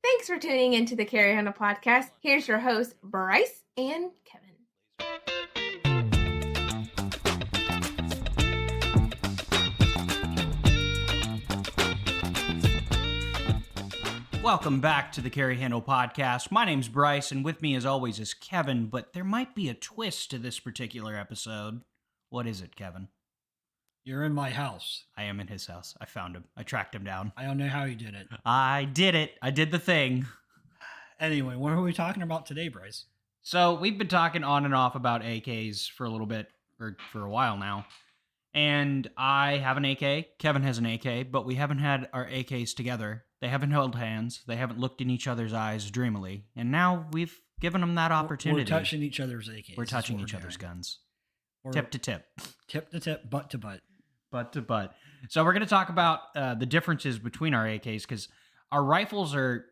Thanks for tuning into the Carry Handle podcast. Here's your host, Bryce and Kevin. Welcome back to the Carry Handle podcast. My name's Bryce, and with me as always is Kevin, but there might be a twist to this particular episode. What is it, Kevin? You're in my house. I am in his house. I found him. I tracked him down. I don't know how you did it. I did it. I did the thing. Anyway, what are we talking about today, Bryce? So we've been talking on and off about AKs for a little bit, or for a while now. And I have an AK. Kevin has an AK, but we haven't had our AKs together. They haven't held hands. They haven't looked in each other's eyes dreamily. And now we've given them that opportunity. We're touching each other's AKs. We're touching each other's guns. We're tip to tip. Tip to tip, butt to butt. Butt to butt. So we're going to talk about the differences between our AKs because our rifles are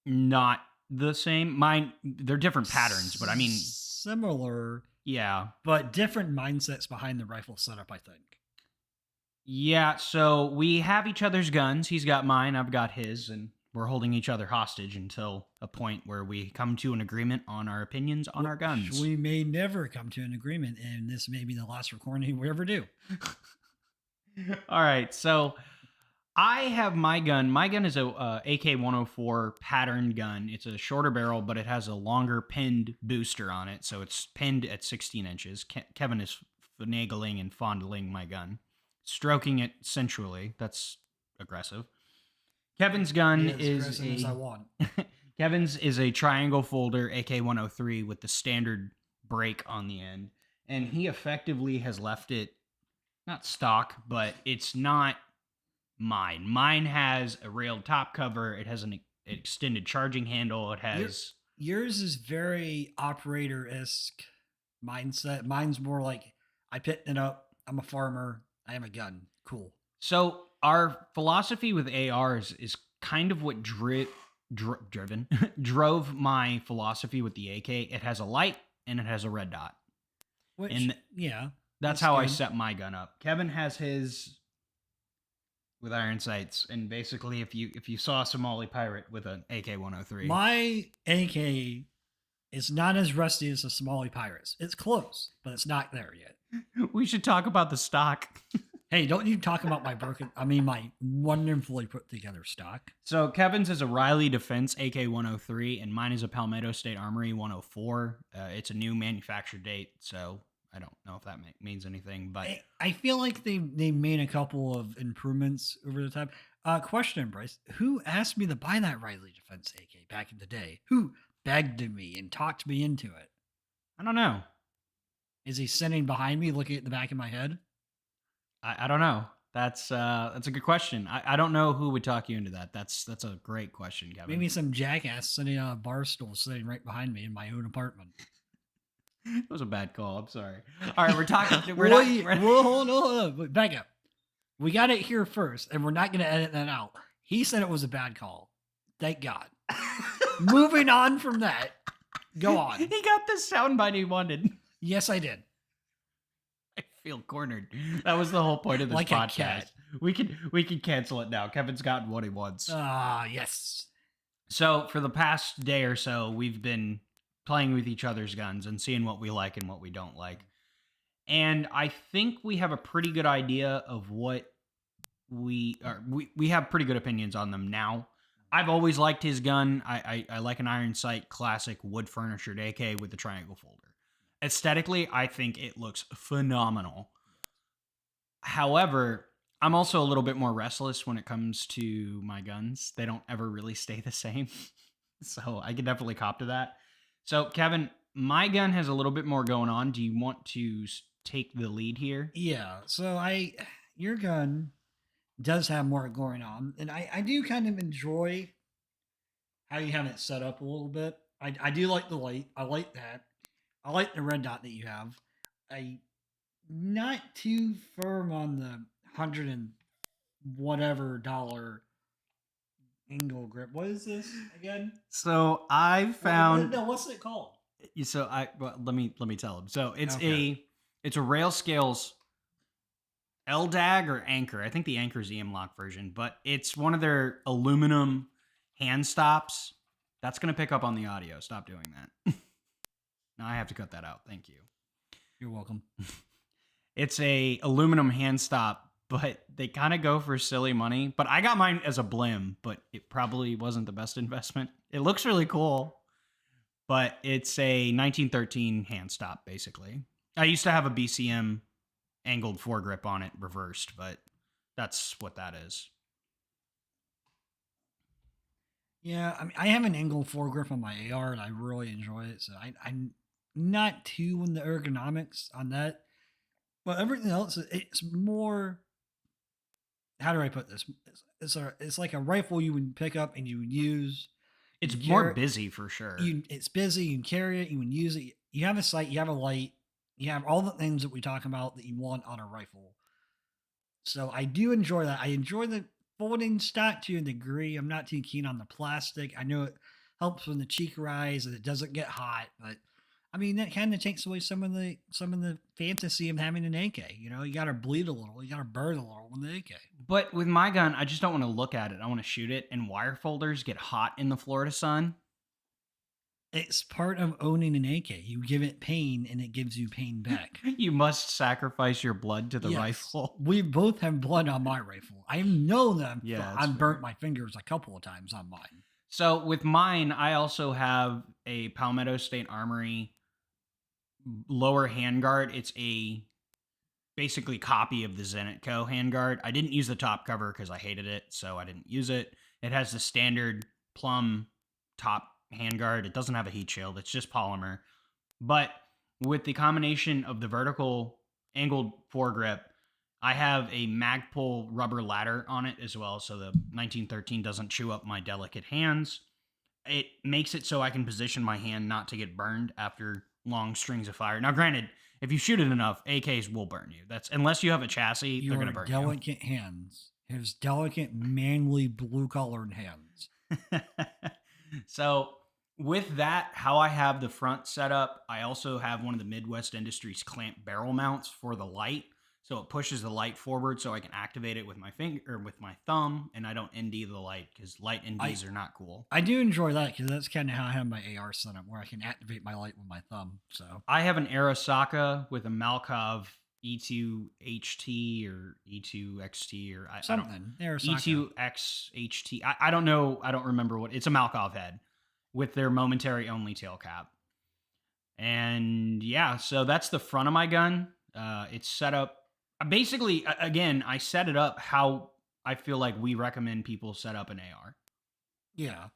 not the same. They're different patterns, but I mean... Similar. Yeah. But different mindsets behind the rifle setup, I think. Yeah, so we have each other's guns. He's got mine, I've got his, and we're holding each other hostage until a point where we come to an agreement on our opinions on our guns. We may never come to an agreement, and this may be the last recording we ever do. All right, so I have my gun. My gun is a AK-104 pattern gun. It's a shorter barrel, but it has a longer pinned booster on it, so it's pinned at 16 inches. Kevin is finagling and fondling my gun. Stroking it sensually. That's aggressive. Kevin's gun is as I want. Kevin's is a triangle folder AK-103 with the standard break on the end, and he effectively has left it not stock, but it's not mine. Mine has a railed top cover. It has an extended charging handle. It has yours is very operator-esque mindset. Mine's more like I picked it up. I'm a farmer. I have a gun. Cool. So our philosophy with ARs is kind of what drove my philosophy with the AK. It has a light and it has a red dot. That's how good. I set my gun up. Kevin has his with iron sights, and basically, if you saw a Somali pirate with an AK-103, my AK is not as rusty as the Somali pirates. It's close, but it's not there yet. We should talk about the stock. Hey, don't you talk about my wonderfully put together stock. So Kevin's is a Riley Defense AK-103, and mine is a Palmetto State Armory 104. It's a new manufacture date, so I don't know if that means anything, but I feel like they made a couple of improvements over the time. Question, Bryce, who asked me to buy that Riley Defense AK back in the day? Who begged me and talked me into it? I don't know. Is he sitting behind me looking at the back of my head? I don't know. That's a good question. I don't know who would talk you into that. That's a great question, Kevin. Maybe some jackass sitting on a bar stool sitting right behind me in my own apartment. It was a bad call. I'm sorry. All right, we're talking. Hold on. Back up. We got it here first, and we're not going to edit that out. He said it was a bad call. Thank God. Moving on from that. Go on. He got the soundbite he wanted. Yes, I did. I feel cornered. That was the whole point of this podcast. A cat. We could cancel it now. Kevin's gotten what he wants. Yes. So for the past day or so, we've been playing with each other's guns and seeing what we like and what we don't like. And I think we have a pretty good idea of what we have pretty good opinions on them now. I've always liked his gun. I like an iron sight classic wood furnitured AK with the triangle folder. Aesthetically, I think it looks phenomenal. However, I'm also a little bit more restless when it comes to my guns. They don't ever really stay the same. So I can definitely cop to that. So, Kevin, my gun has a little bit more going on. Do you want to take the lead here? Yeah. So your gun does have more going on. And I do kind of enjoy how you have it set up a little bit. I do like the light. I like that. I like the red dot that you have. I not too firm on the $100 and whatever angle grip. What is this again? So I found what's it called? So let me tell him. So it's a Rail Scales LDAG or Anchor. I think the Anchor is the M-Lock version, but it's one of their aluminum hand stops. That's going to pick up on the audio. Stop doing that. Now I have to cut that out. Thank you. You're welcome. It's a aluminum hand stop, but they kind of go for silly money. But I got mine as a blim, but it probably wasn't the best investment. It looks really cool, but it's a 1913 hand stop, basically. I used to have a BCM angled foregrip on it, reversed, but that's what that is. Yeah, I mean, I have an angle foregrip on my AR, and I really enjoy it. So I'm not too in the ergonomics on that, but everything else, it's more. How do I put this? It's like a rifle you would pick up and you would use. It's You more carry- busy for sure. It's busy. You can carry it. You can use it. You have a sight. You have a light. You have all the things that we talk about that you want on a rifle. So I do enjoy that. I enjoy the folding stock to a degree. I'm not too keen on the plastic. I know it helps when the cheek rise and it doesn't get hot, but I mean that kind of takes away some of the fantasy of having an AK. You know, you got to bleed a little, you got to burn a little with the AK. But with my gun, I just don't want to look at it. I want to shoot it, and wire folders get hot in the Florida sun. It's part of owning an AK. You give it pain, and it gives you pain back. You must sacrifice your blood to the Yes. rifle. We both have blood on my rifle. I know that Yeah, that's I've burnt fair. my fingers a couple of times on mine. So with mine, I also have a Palmetto State Armory lower handguard. It's a basically copy of the Zenitco handguard. I didn't use the top cover because I hated it, so I didn't use it. It has the standard plum top handguard. It doesn't have a heat shield. It's just polymer. But with the combination of the vertical angled foregrip, I have a Magpul rubber ladder on it as well, so the 1913 doesn't chew up my delicate hands. It makes it so I can position my hand not to get burned after long strings of fire. Now, granted, if you shoot it enough, AKs will burn you. That's unless you have a chassis, they're going to burn delicate hands. His delicate, manly, blue-collared hands. you. So with that, how I have the front set up, I also have one of the Midwest Industries clamp barrel mounts for the light. So it pushes the light forward so I can activate it with my finger or with my thumb, and I don't ND the light because light NDs are not cool. I do enjoy that because that's kind of how I have my AR set up, where I can activate my light with my thumb. So I have an Arasaka with a Malkov E2HT or E2XT or I don't something. Arasaka. E2XHT. I don't know. I don't remember what. It's a Malkov head with their momentary only tail cap. And yeah, so that's the front of my gun. It's set up. Basically, again, I set it up how I feel like we recommend people set up an AR. Yeah.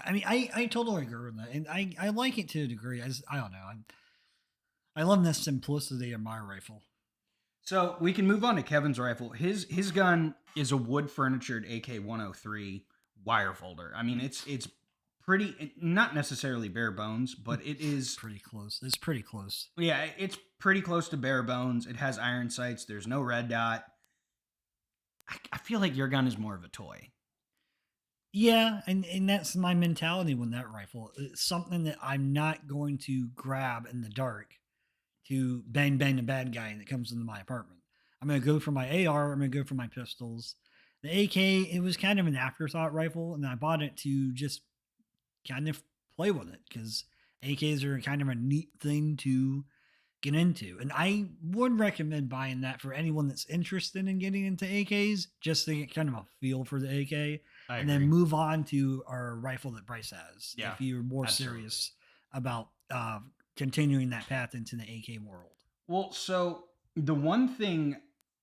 I mean, I totally agree with that. And I like it to a degree. I don't know. I love the simplicity of my rifle. So we can move on to Kevin's rifle. His gun is a wood furnitured AK-103 wire folder. I mean, it's pretty, not necessarily bare bones, but it is pretty close. It's pretty close. Yeah, it's pretty close to bare bones. It has iron sights. There's no red dot. I feel like your gun is more of a toy. Yeah, and that's my mentality with that rifle. It's something that I'm not going to grab in the dark to bang the bad guy that comes into my apartment. I'm going to go for my AR. I'm going to go for my pistols. The AK, it was kind of an afterthought rifle, and I bought it to just kind of play with it because AKs are kind of a neat thing to get into. And I would recommend buying that for anyone that's interested in getting into AKs, just to get kind of a feel for the AK. And then move on to our rifle that Bryce has. Yeah, if you're more serious about continuing that path into the AK world. Well, so the one thing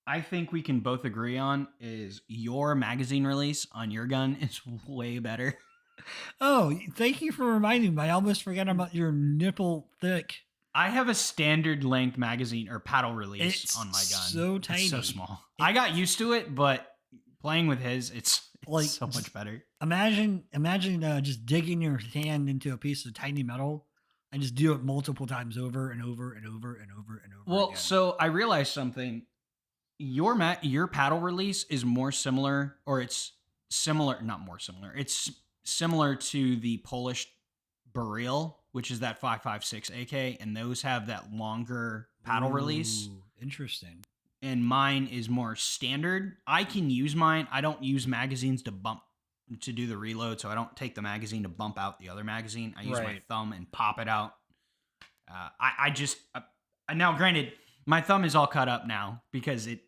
I think we can both agree on is your magazine release on your gun is way better. Oh, thank you for reminding me. I almost forgot about your nipple thick. I have a standard length magazine or paddle release on my gun. So tiny. It's so small. I got used to it, but playing with his, it's like so much better. Imagine just digging your hand into a piece of tiny metal and just do it multiple times over and over and over and over and over. Well, again. so I realized something. Your paddle release is more similar, or it's similar, not more similar. It's similar to the Polish Beryl, which is that 5.56 AK, and those have that longer paddle release. Interesting. And mine is more standard. I can use mine. I don't use magazines to bump to do the reload, so I don't take the magazine to bump out the other magazine. I use my Right. thumb and pop it out. Now, granted, my thumb is all cut up now because it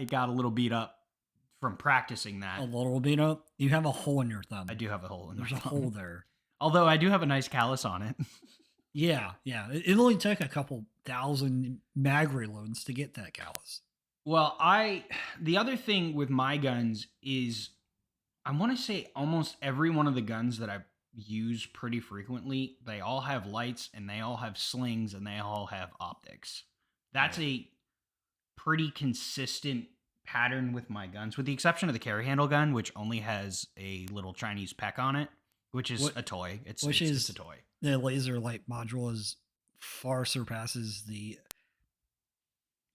got a little beat up from practicing that. A little bit up. You have a hole in your thumb. I do have a hole in my There's a thumb. hole there. Although I do have a nice callus on it. Yeah. It only took a couple thousand mag reloads to get that callus. Well, the other thing with my guns is I want to say almost every one of the guns that I use pretty frequently, they all have lights and they all have slings and they all have optics. That's a pretty consistent pattern with my guns, with the exception of the carry handle gun, which only has a little Chinese peck on it, which is a toy. It's a toy. The laser light module is far surpasses the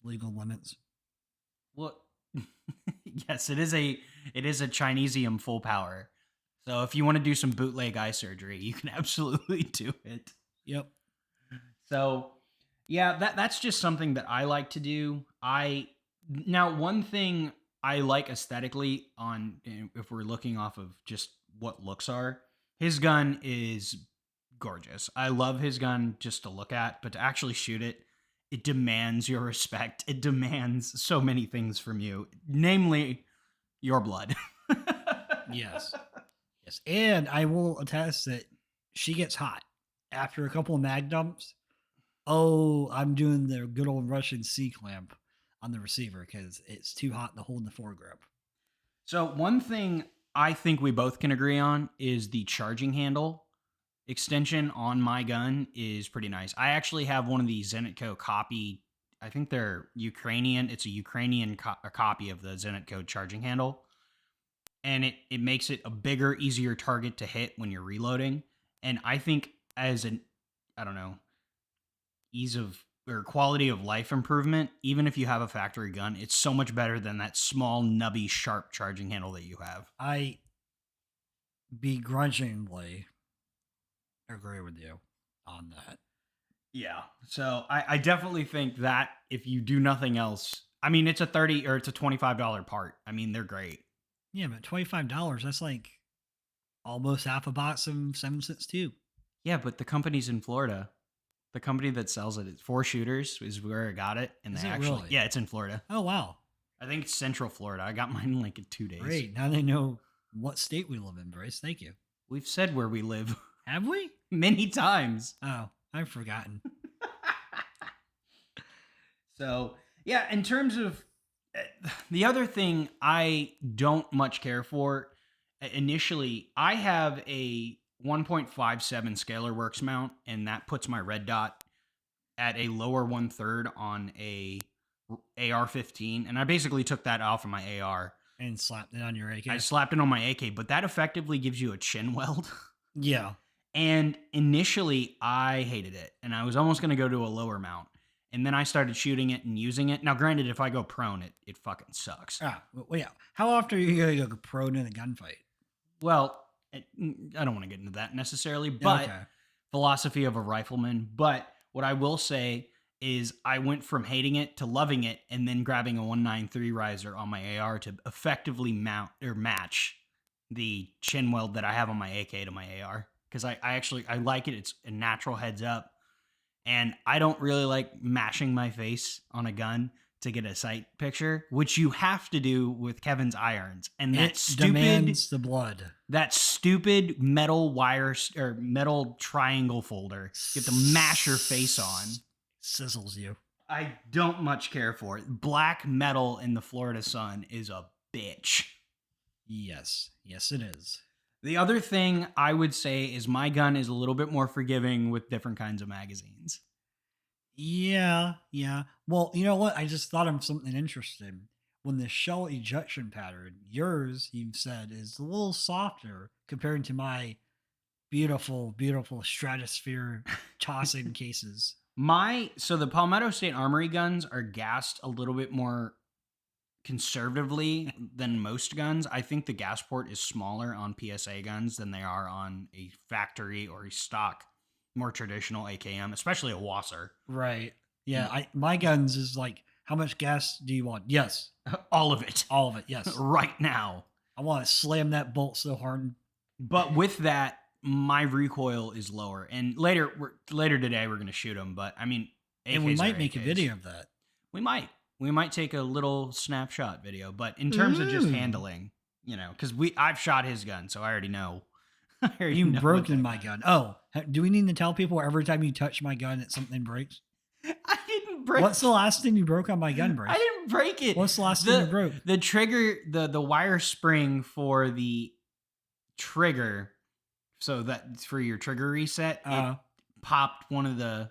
legal limits. Well, yes, it is a Chinesium full power. So if you want to do some bootleg eye surgery, you can absolutely do it. Yep. So yeah, that's just something that I like to do. Now one thing I like aesthetically on, if we're looking off of just what looks are, his gun is gorgeous. I love his gun just to look at, but to actually shoot it, it demands your respect. It demands so many things from you, namely your blood. Yes. And I will attest that she gets hot after a couple of mag dumps. Oh, I'm doing the good old Russian C clamp on the receiver because it's too hot to hold the foregrip. So one thing I think we both can agree on is the charging handle extension on my gun is pretty nice. I actually have one of the Zenitco copy. I think they're Ukrainian. It's a Ukrainian copy of the Zenitco charging handle. And it makes it a bigger, easier target to hit when you're reloading. And I think as an, I don't know, ease of or quality of life improvement, even if you have a factory gun, it's so much better than that small, nubby, sharp charging handle that you have. I begrudgingly agree with you on that. Yeah. So I definitely think that if you do nothing else, I mean, it's a $30 or it's a $25 part. I mean, they're great. Yeah, but $25, that's like almost half a box of 7.62 too. Yeah, but the company's in Florida. The company that sells it, it's Four Shooters, is where I got it. And Is they it actually, really? yeah, it's in Florida. Oh, wow. I think it's Central Florida. I got mine like in 2 days. Great. Now they know what state we live in, Bryce. Thank you. We've said where we live Have we? many times. Oh, I've forgotten. So, yeah, in terms of the other thing I don't much care for, initially, I have a 1.57 Scalar Works mount, and that puts my red dot at a lower 1/3 on a AR-15, and I basically took that off of my AR. And slapped it on your AK. I slapped it on my AK, but that effectively gives you a chin weld. Yeah. And initially, I hated it, and I was almost going to go to a lower mount. And then I started shooting it and using it. Now, granted, if I go prone, it fucking sucks. Well, yeah. How often are you going to go prone in a gunfight? Well, I don't want to get into that necessarily, but philosophy of a rifleman. But what I will say is I went from hating it to loving it, and then grabbing a 193 riser on my AR to effectively mount or match the chin weld that I have on my AK to my AR. Because I like it. It's a natural heads up. And I don't really like mashing my face on a gun to get a sight picture, which you have to do with Kevin's irons. And that demands the blood. That stupid metal wire or metal triangle folder. You have to mash your face on. Sizzles you. I don't much care for it. Black metal in the Florida sun is a bitch. Yes, it is. The other thing I would say is my gun is a little bit more forgiving with different kinds of magazines. Yeah. Well, you know what? I just thought of something interesting. When the shell ejection pattern, yours, you've said, is a little softer compared to my beautiful, beautiful stratosphere tossing cases. So the Palmetto State Armory guns are gassed a little bit more conservatively than most guns. I think the gas port is smaller on PSA guns than they are on a factory or a stock, more traditional AKM, especially a Wasser. Right. Yeah. My guns is like, how much gas do you want? Yes. All of it. All of it. Yes. Right now. I want to slam that bolt so hard. But with that, my recoil is lower. And later today, we're going to shoot them. But I mean, And we AKs might are make a AKs. video of that. We might take a little snapshot video. But in terms of just Ooh. handling, because I've shot his gun, so I already know. You've broken my gun. Oh, do we need to tell people every time you touch my gun that something breaks? I didn't break. What's the last thing you broke on my gun, Bryce? I didn't break it. What's the last thing you broke? The trigger, the wire spring for the trigger, so that for your trigger reset, it popped one of the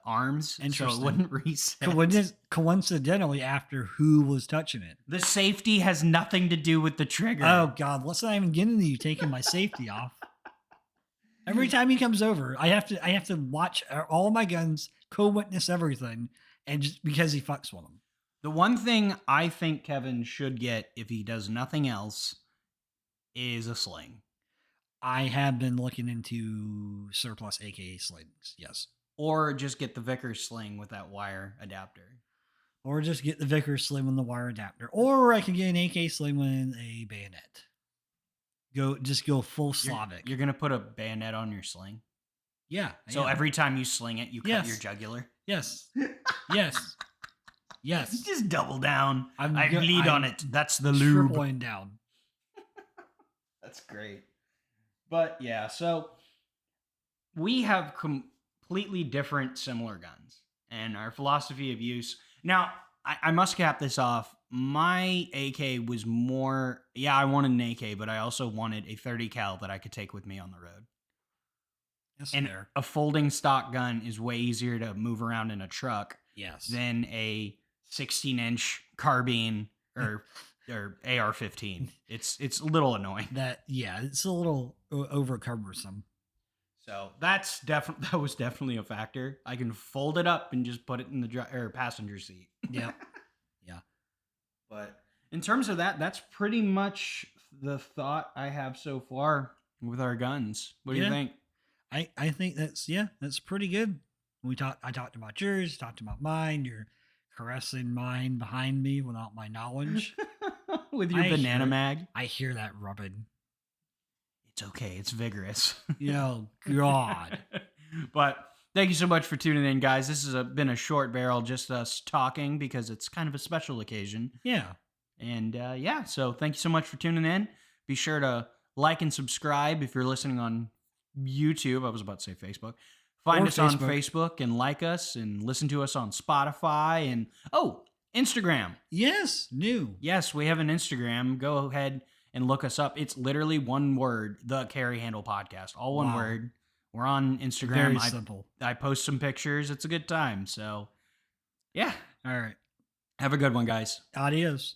arms, so it wouldn't reset. Coincidentally, after who was touching it? The safety has nothing to do with the trigger. Oh God, let's not even get into you taking my safety off. Every time he comes over, I have to watch all my guns, co-witness everything, and just because he fucks with them. The one thing I think Kevin should get if he does nothing else is a sling. I have been looking into surplus AKA slings, yes. Or just get the Vickers sling with that wire adapter. Or just get the Vickers sling with the wire adapter. Or I can get an AK sling with a bayonet. Go full Slavic. You're gonna put a bayonet on your sling? Yeah. So every time you sling it, you cut your jugular? Yes. Yes. Yes. Just double down. I bleed on it. That's the lube. Tripling down. That's great. But yeah, so we have completely different similar guns and our philosophy of use. Now, I must cap this off. My AK was more, I wanted an AK, but I also wanted a 30 cal that I could take with me on the road. That's and fair. A folding stock gun is way easier to move around in a truck than a 16-inch carbine or AR-15. It's a little annoying. It's a little over cumbersome. So that was definitely a factor. I can fold it up and just put it in the passenger seat. Yeah. Yeah. But in terms of that, that's pretty much the thought I have so far with our guns. What do you think? I think that's pretty good. I talked about yours, talked about mine. You're caressing mine behind me without my knowledge. With your banana mag. I hear that rubbing. It's okay. It's vigorous. Oh, God. But thank you so much for tuning in, guys. This has been a short barrel, just us talking because it's kind of a special occasion. Yeah. And so thank you so much for tuning in. Be sure to like and subscribe if you're listening on YouTube. I was about to say Facebook. Find us on Facebook and like us and listen to us on Spotify and Instagram. Yes, new. Yes, we have an Instagram. Go ahead and look us up. It's literally one word, The Carry Handle Podcast. All one word. We're on Instagram. Very simple. I post some pictures. It's a good time. So, yeah. All right. Have a good one, guys. Adios.